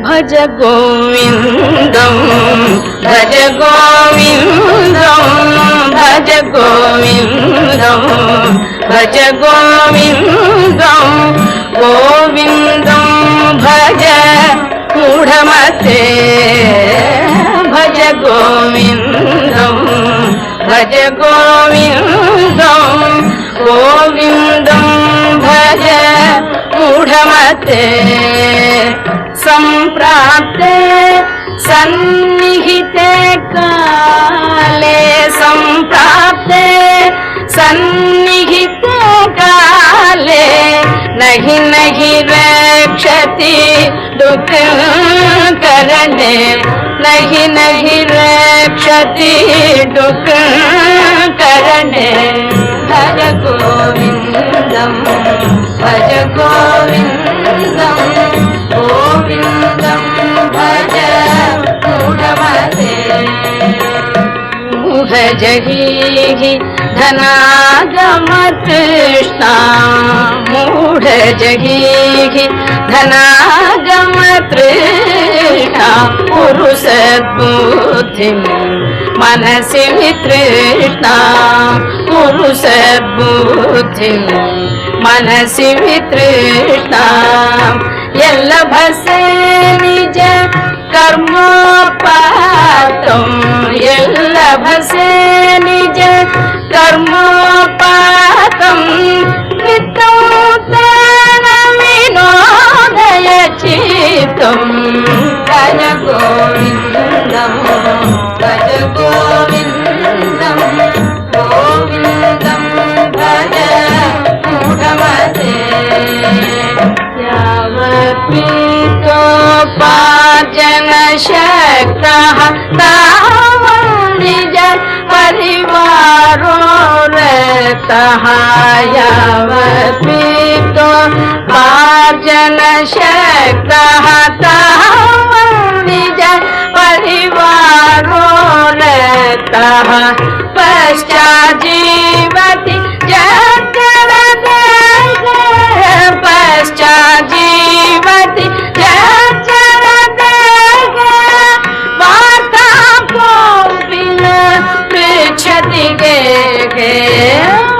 भज गोविन्दं भज गोविन्दं भज गोविन्दं भज गोविन्दं गोविन्दं भज मूढमते भज गोविन्दं भज गोविन्दं गोविन्दं भज मूढमते सम्प्राप्ते सन्निहिते काले सम्प्राप्ते सन्निहिते काले नहि नहि रक्षति दुःख करणे नहि नहि रक्षति दुःख करणे भज गोविन्दं भज गोविन्दं गोविन्दं भज मूढमते मूढजहि धनागमतृष्णा मूढजहि धनागमतृष्णा कुरु सद्बुद्धिं मनसि वितृष्णा कुरु सद्बुद्धिं मनसि वितृष्णा यल्लभसे निज कर्मोपातं यल्लभसे निज कर्मोपातं नित्यं तेन विनोदय चित्तं भज गोविन्दं भज गोविन्दं गोविन्दं भज मूढमते यावत्पीतोपार्जनशक्तः तावत् निज परिवारो रतः यावत्पीतोपार्जनशक्तः तावत् निज परिवारो रतः पश्चाज्जीवति पश्चाज्जीवति वार्ता कोऽपि न पृच्छति गेहे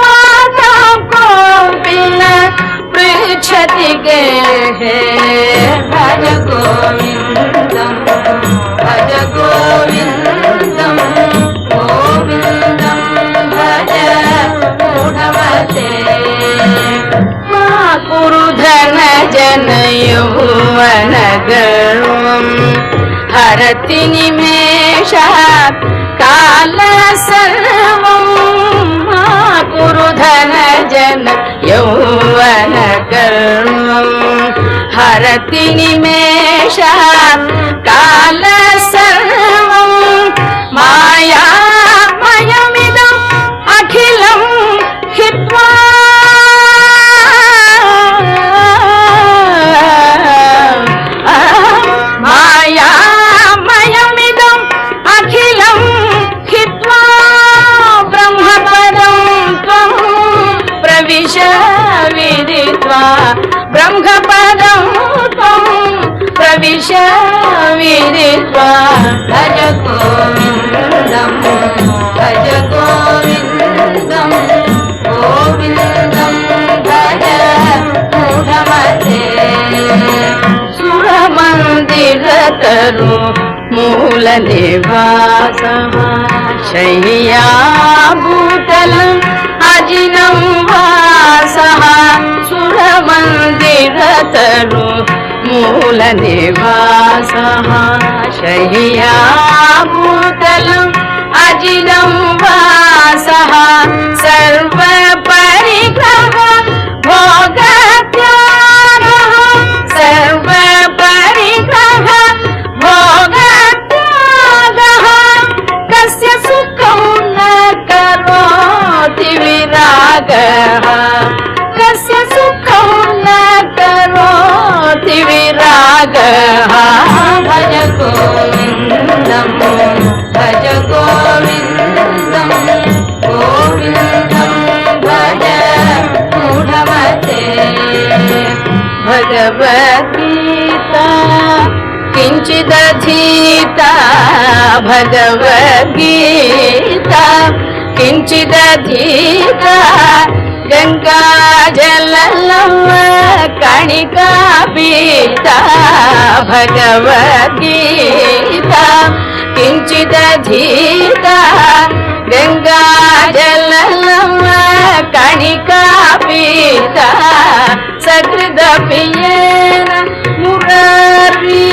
वार्ता कोऽपि न पृच्छति गेहे भज गोविन्दं भज गोविन्दं गोविन्दं भज मूढमते कुरु धन जन यौवन गर्वं हरति निमेषात् काल सर्वं कुरु धन जन यौवन गर्वं हरति निमेषात् काल सर्वं मायामयमिदम् अखिलं हित्वा मायामयमिदम् अखिलं हित्वा ब्रह्मपदं त्वं प्रविश विदित्वा ब्रह्मपदं त्वं प्रविश विदित्वा भज गोविन्दं भज गोविन्दं गोविन्दं भज मूढमते सुरमन्दिरतरु मूलनिवासः शय्याभूतलम् अजिनं वासः सुरमन्दिरतरु मूलनिवासः शय्याभूतलम् अजिनं वासः सर्वपरिग्रह भोगत्यागः सर्वपरिग्रह भोगत्यागः कस्य सुखं न करोति विरागः कस्य सुखं न करोति विरागः भज गोविन्दं भज गोविन्दं गोविन्दं भज मूढमते भगवद्गीता किञ्चिदधीता भगवद्गीता किञ्चिदधीता गङ्गाजललम्ब कणिका पीता भगवद्गीता किञ्चिदधीता गङ्गाजललम्ब कणिका पीता सकृदपि येन मुरारी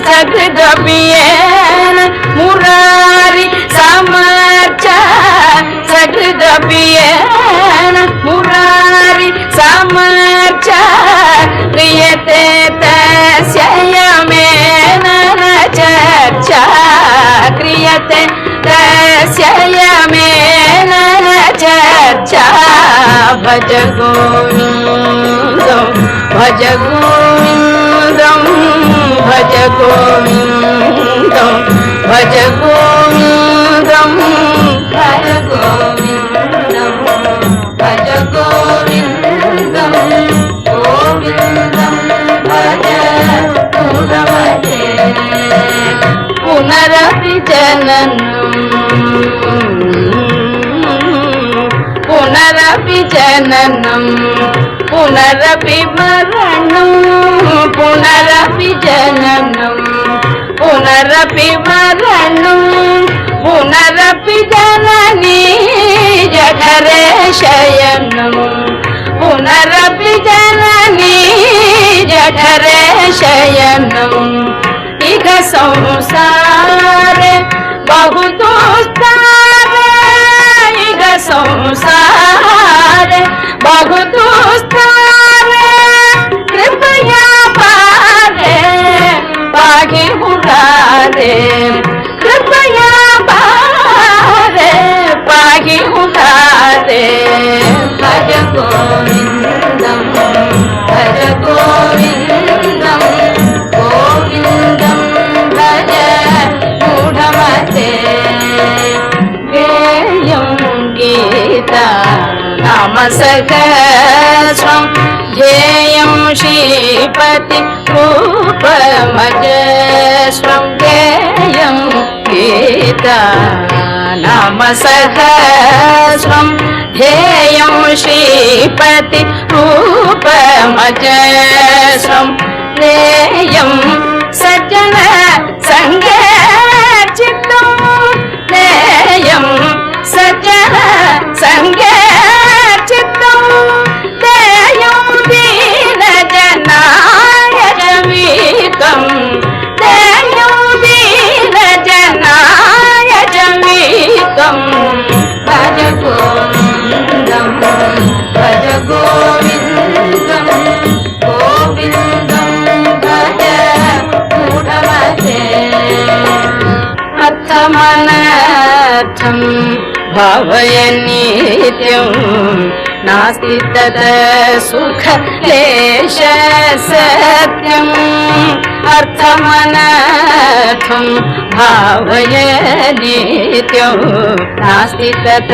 सकृदपि येन मुरारी समर्च सकृदपि येन मुरारी समर्च क्रियते तस्य यमेन चर्चा क्रियते तस्य यमेन चर्चा भज गोविन्दं भज गोविन्दं भज गोविन्दं भज गोविन्दं भज गोविन्दं भज गोविन्दं गोविन्दं भज मुदमते पुनरपि जननं पुनरपि जननं पुनरपि मरणं पुनरपि जननं पुनरपि मरणं पुनरपि जननी जठरे शयनं पुनरपि जननी जठरे शयनं इह संसारे बहु दुस्तारे इह संसारे बहु दुस्तारे कृपया पारे पाहि मुरारे कृपया पारे पाहि मुरारे भज गोविन्दं भज गोविन्दं गोविन्दं भज मूढमते गेयं गीता नाम सहस्रं ध्येयं श्रीपति रूपमजस्रं गेयं गीता नाम सहस्रं ध्येयं श्रीपति रूपमजस्रं नेयं सज्जन सङ्गचित्तं नेयं सज्जन सङ्गचित्तं नेयं दीनजनाय जवीकं नेयं दीनजनाय जवीकं भज गोविन्दं भज गोविन्दं गोविन्दं भज मूढमते अर्थमनर्थं भावय नित्यं नास्ति तद सुख लेश सत्यम् अर्थमनर्थं भावय नित्यं नास्ति तद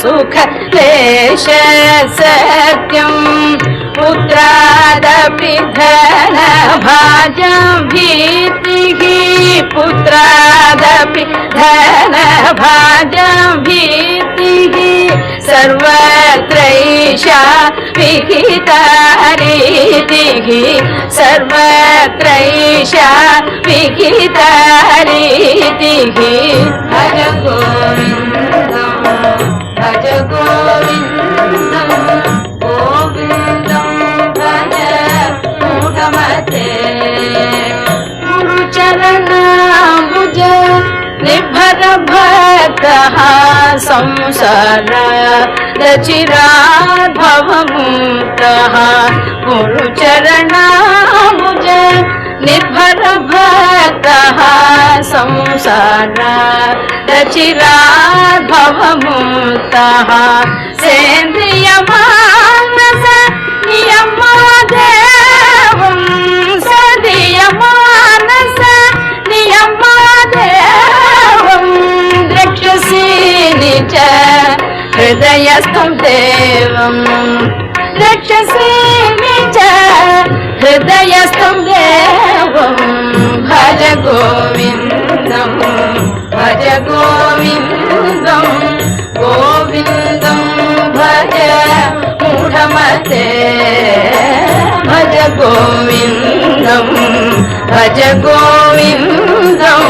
सुख लेश सत्यम् पुत्रादपि धनभाजं भीतिः पुत्रादपि धनभाजं भीतिः सर्वत्रैषा विहिता रीतिः सर्वत्रैषा विहिता रीतिः भज गोविन्दं भज गोविन्दं गोविन्दं भज मूढमते गुरुचरणाम्बुज निर्भर भक्तः संसार रचिरात् भवमुक्तः गुरुचरणाम्बुज निर्भर भक्तः संसार रचिरात् भवमुक्तः सेन्द्रियमानस नियमादेवं सदीयमानस नियमादेवं द्रक्ष्यसि निज हृदयस्थं देवं द्रक्ष्यसि निज हृदयस्थं देवं గోవిందం గోవిందం భజ మూఢమతే భజ గోవిందం భజ గోవిందం